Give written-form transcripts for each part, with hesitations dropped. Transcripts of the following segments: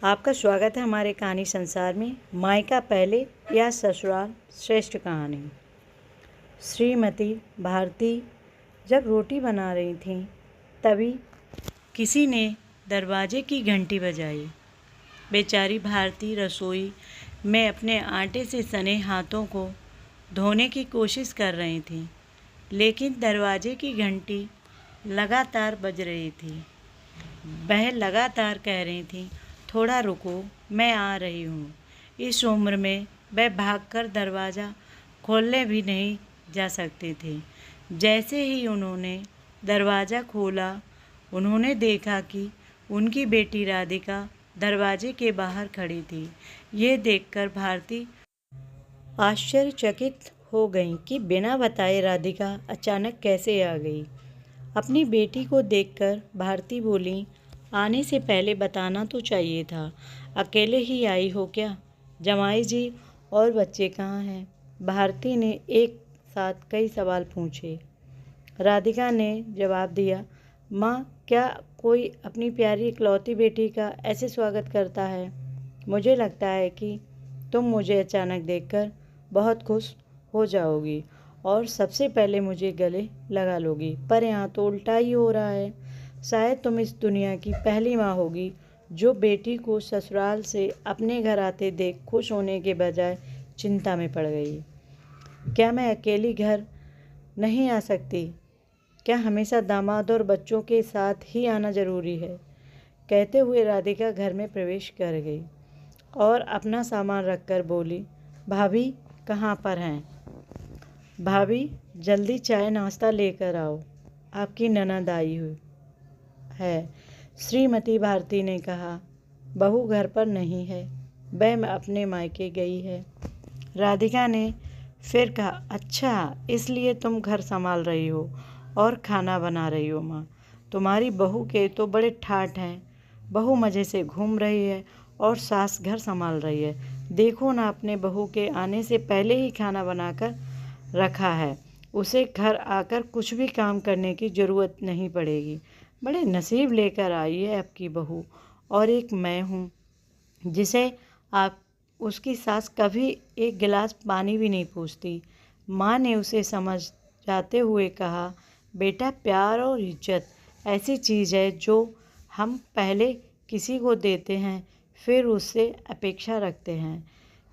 आपका स्वागत है हमारे कहानी संसार में। मायका पहले या ससुराल श्रेष्ठ कहानी। श्रीमती भारती जब रोटी बना रही थीं तभी किसी ने दरवाजे की घंटी बजाई। बेचारी भारती रसोई में अपने आटे से सने हाथों को धोने की कोशिश कर रही थी, लेकिन दरवाजे की घंटी लगातार बज रही थी। वह लगातार कह रही थी, थोड़ा रुको, मैं आ रही हूँ। इस उम्र में वह भागकर दरवाज़ा खोलने भी नहीं जा सकती थी। जैसे ही उन्होंने दरवाज़ा खोला, उन्होंने देखा कि उनकी बेटी राधिका दरवाजे के बाहर खड़ी थी। ये देखकर भारती आश्चर्यचकित हो गई कि बिना बताए राधिका अचानक कैसे आ गई। अपनी बेटी को देखकर भारती बोली, आने से पहले बताना तो चाहिए था। अकेले ही आई हो क्या? जमाई जी और बच्चे कहाँ हैं? भारती ने एक साथ कई सवाल पूछे। राधिका ने जवाब दिया, माँ, क्या कोई अपनी प्यारी इकलौती बेटी का ऐसे स्वागत करता है? मुझे लगता है कि तुम मुझे अचानक देखकर बहुत खुश हो जाओगी और सबसे पहले मुझे गले लगा लोगी, पर यहाँ तो उल्टा ही हो रहा है। शायद तुम इस दुनिया की पहली माँ होगी जो बेटी को ससुराल से अपने घर आते देख खुश होने के बजाय चिंता में पड़ गई। क्या मैं अकेली घर नहीं आ सकती? क्या हमेशा दामाद और बच्चों के साथ ही आना ज़रूरी है? कहते हुए राधिका घर में प्रवेश कर गई और अपना सामान रखकर बोली, भाभी कहाँ पर हैं? भाभी, जल्दी चाय नाश्ता लेकर आओ, आपकी ननद आई हुई है। श्रीमती भारती ने कहा, बहू घर पर नहीं है, वह अपने मायके गई है। राधिका ने फिर कहा, अच्छा, इसलिए तुम घर संभाल रही हो और खाना बना रही हो। माँ, तुम्हारी बहू के तो बड़े ठाठ हैं। बहू मज़े से घूम रही है और सास घर संभाल रही है। देखो ना, अपने बहू के आने से पहले ही खाना बनाकर रखा है। उसे घर आकर कुछ भी काम करने की ज़रूरत नहीं पड़ेगी। बड़े नसीब लेकर आई है आपकी बहू। और एक मैं हूँ जिसे आप उसकी सास कभी एक गिलास पानी भी नहीं पूछती। माँ ने उसे समझाते हुए कहा, बेटा, प्यार और इज्जत ऐसी चीज़ है जो हम पहले किसी को देते हैं, फिर उससे अपेक्षा रखते हैं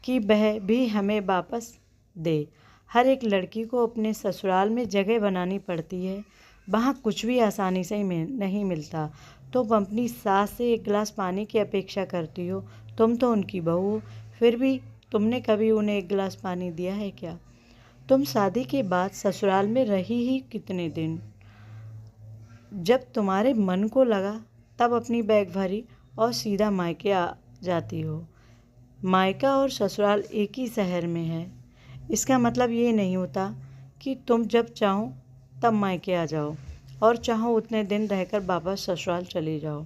कि वह भी हमें वापस दे। हर एक लड़की को अपने ससुराल में जगह बनानी पड़ती है। वहाँ कुछ भी आसानी से नहीं मिलता। तुम अपनी सास से एक गिलास पानी की अपेक्षा करती हो। तुम तो उनकी बहू हो, फिर भी तुमने कभी उन्हें एक गिलास पानी दिया है क्या? तुम शादी के बाद ससुराल में रही ही कितने दिन? जब तुम्हारे मन को लगा तब अपनी बैग भरी और सीधा मायके आ जाती हो। मायका और ससुराल एक ही शहर में है। इसका मतलब ये नहीं होता कि तुम जब चाहो तब मायके आ जाओ और चाहो उतने दिन रहकर वापस ससुराल चले जाओ।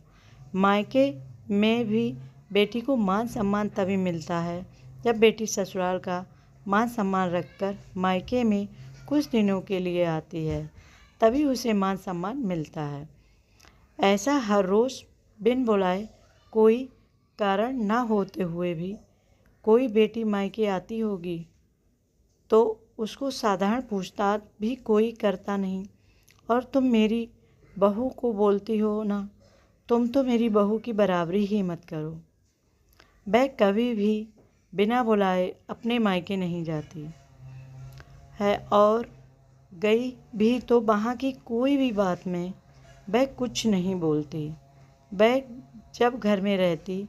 मायके में भी बेटी को मान सम्मान तभी मिलता है जब बेटी ससुराल का मान सम्मान रखकर मायके में कुछ दिनों के लिए आती है, तभी उसे मान सम्मान मिलता है। ऐसा हर रोज़ बिन बुलाए, कोई कारण ना होते हुए भी कोई बेटी मायके आती होगी तो उसको साधारण पूछताछ भी कोई करता नहीं। और तुम मेरी बहू को बोलती हो ना, तुम तो मेरी बहू की बराबरी ही मत करो। वह कभी भी बिना बुलाए अपने मायके नहीं जाती है, और गई भी तो वहाँ की कोई भी बात में वह कुछ नहीं बोलती। वह जब घर में रहती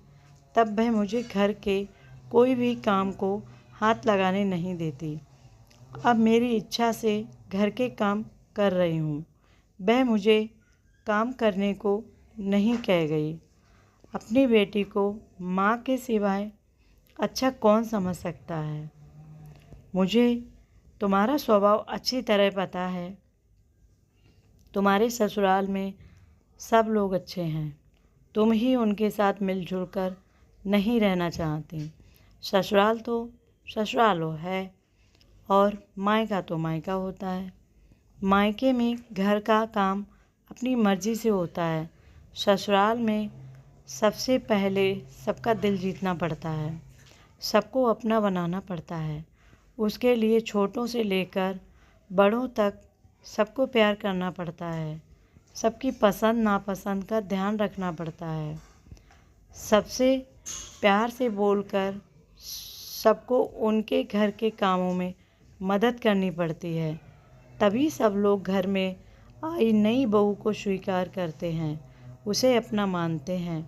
तब वह मुझे घर के कोई भी काम को हाथ लगाने नहीं देती। अब मेरी इच्छा से घर के काम कर रही हूँ। वह मुझे काम करने को नहीं कह गई। अपनी बेटी को माँ के सिवाय अच्छा कौन समझ सकता है? मुझे तुम्हारा स्वभाव अच्छी तरह पता है। तुम्हारे ससुराल में सब लोग अच्छे हैं। तुम ही उनके साथ मिलजुल कर नहीं रहना चाहती। ससुराल तो ससुराल है और मायका तो मायका होता है। मायके में घर का काम अपनी मर्जी से होता है। ससुराल में सबसे पहले सबका दिल जीतना पड़ता है, सबको अपना बनाना पड़ता है। उसके लिए छोटों से लेकर बड़ों तक सबको प्यार करना पड़ता है, सबकी पसंद नापसंद का ध्यान रखना पड़ता है, सबसे प्यार से बोलकर सबको उनके घर के कामों में मदद करनी पड़ती है। तभी सब लोग घर में आई नई बहू को स्वीकार करते हैं, उसे अपना मानते हैं।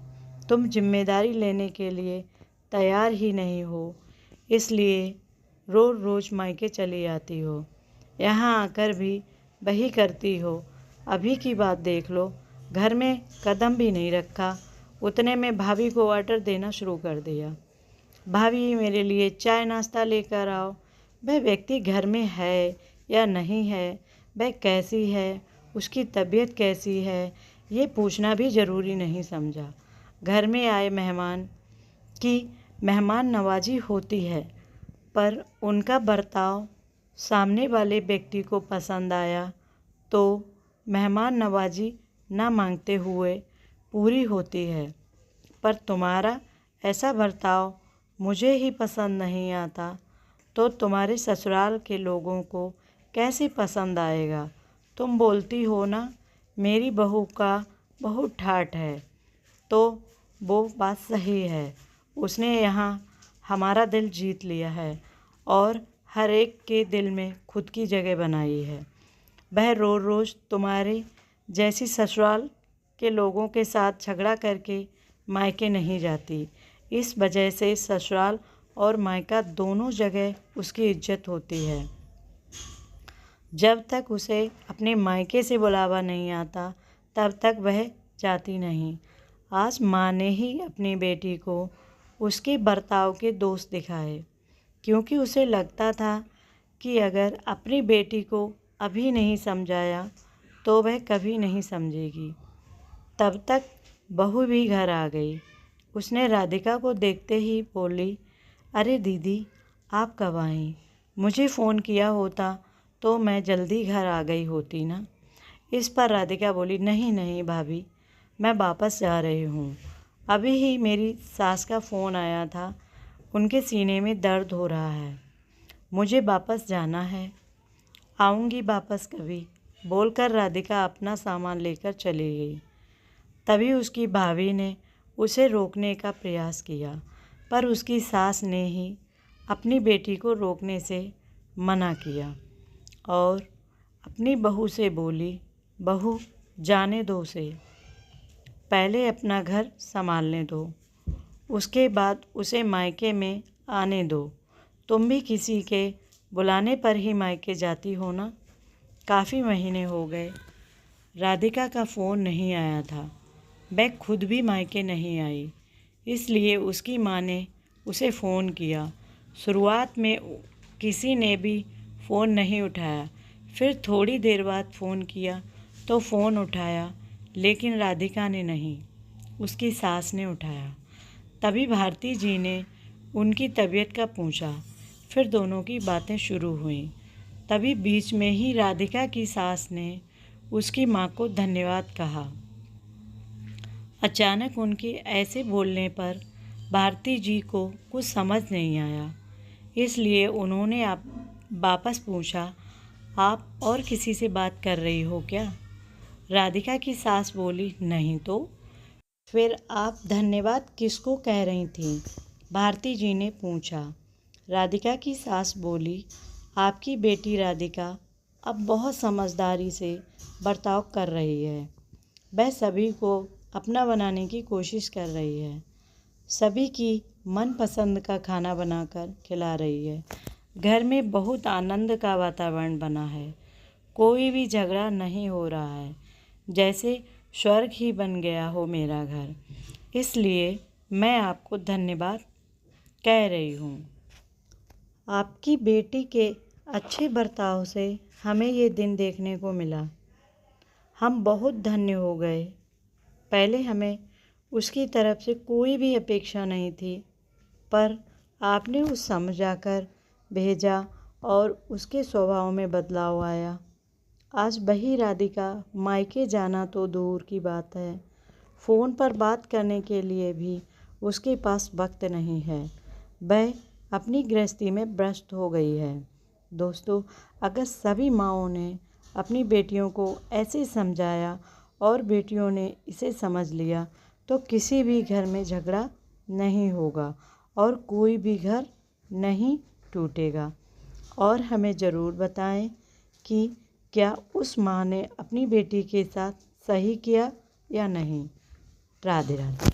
तुम जिम्मेदारी लेने के लिए तैयार ही नहीं हो, इसलिए रोज़ रोज़ मायके चली आती हो। यहाँ आकर भी वही करती हो। अभी की बात देख लो, घर में कदम भी नहीं रखा, उतने में भाभी को ऑर्डर देना शुरू कर दिया। भाभी मेरे लिए चाय नाश्ता लेकर आओ। वह व्यक्ति घर में है या नहीं है, वह कैसी है, उसकी तबीयत कैसी है, ये पूछना भी ज़रूरी नहीं समझा। घर में आए मेहमान की मेहमान नवाजी होती है, पर उनका बर्ताव सामने वाले व्यक्ति को पसंद आया तो मेहमान नवाजी ना मांगते हुए पूरी होती है। पर तुम्हारा ऐसा बर्ताव मुझे ही पसंद नहीं आता तो तुम्हारे ससुराल के लोगों को कैसे पसंद आएगा। तुम बोलती हो ना मेरी बहू का बहुत ठाठ है, तो वो बात सही है। उसने यहाँ हमारा दिल जीत लिया है और हर एक के दिल में खुद की जगह बनाई है। वह रोज़ रोज़ तुम्हारे जैसी ससुराल के लोगों के साथ झगड़ा करके मायके नहीं जाती। इस वजह से ससुराल और मायका दोनों जगह उसकी इज्जत होती है। जब तक उसे अपने मायके से बुलावा नहीं आता तब तक वह जाती नहीं। आज माँ ने ही अपनी बेटी को उसके बर्ताव के दोष दिखाए, क्योंकि उसे लगता था कि अगर अपनी बेटी को अभी नहीं समझाया तो वह कभी नहीं समझेगी। तब तक बहू भी घर आ गई। उसने राधिका को देखते ही बोली, अरे दीदी आप कब आई? मुझे फ़ोन किया होता तो मैं जल्दी घर आ गई होती ना। इस पर राधिका बोली, नहीं नहीं भाभी, मैं वापस जा रही हूँ। अभी ही मेरी सास का फ़ोन आया था, उनके सीने में दर्द हो रहा है, मुझे वापस जाना है, आऊँगी वापस कभी, बोलकर राधिका अपना सामान लेकर चली गई। तभी उसकी भाभी ने उसे रोकने का प्रयास किया, पर उसकी सास ने ही अपनी बेटी को रोकने से मना किया और अपनी बहू से बोली, बहू जाने दो उसे, पहले अपना घर संभालने दो, उसके बाद उसे मायके में आने दो। तुम भी किसी के बुलाने पर ही मायके जाती हो ना। काफ़ी महीने हो गए राधिका का फ़ोन नहीं आया था, वह खुद भी मायके नहीं आई, इसलिए उसकी माँ ने उसे फ़ोन किया। शुरुआत में किसी ने भी फ़ोन नहीं उठाया, फिर थोड़ी देर बाद फ़ोन किया तो फ़ोन उठाया, लेकिन राधिका ने नहीं, उसकी सास ने उठाया। तभी भारती जी ने उनकी तबीयत का पूछा, फिर दोनों की बातें शुरू हुईं। तभी बीच में ही राधिका की सास ने उसकी माँ को धन्यवाद कहा। अचानक उनके ऐसे बोलने पर भारती जी को कुछ समझ नहीं आया, इसलिए उन्होंने वापस पूछा, आप और किसी से बात कर रही हो क्या? राधिका की सास बोली, नहीं तो। फिर आप धन्यवाद किसको कह रही थीं? भारती जी ने पूछा। राधिका की सास बोली, आपकी बेटी राधिका अब बहुत समझदारी से बर्ताव कर रही है, वह सभी को अपना बनाने की कोशिश कर रही है, सभी की मनपसंद का खाना बनाकर खिला रही है। घर में बहुत आनंद का वातावरण बना है, कोई भी झगड़ा नहीं हो रहा है, जैसे स्वर्ग ही बन गया हो मेरा घर। इसलिए मैं आपको धन्यवाद कह रही हूँ। आपकी बेटी के अच्छे बर्ताव से हमें ये दिन देखने को मिला, हम बहुत धन्य हो गए। पहले हमें उसकी तरफ से कोई भी अपेक्षा नहीं थी, पर आपने उस समझाकर भेजा और उसके स्वभाव में बदलाव आया। आज वही राधिका मायके जाना तो दूर की बात है, फ़ोन पर बात करने के लिए भी उसके पास वक्त नहीं है। वह अपनी गृहस्थी में व्यस्त हो गई है। दोस्तों, अगर सभी माँओं ने अपनी बेटियों को ऐसे समझाया और बेटियों ने इसे समझ लिया तो किसी भी घर में झगड़ा नहीं होगा और कोई भी घर नहीं टूटेगा। और हमें ज़रूर बताएं कि क्या उस माँ ने अपनी बेटी के साथ सही किया या नहीं। राधे राधे।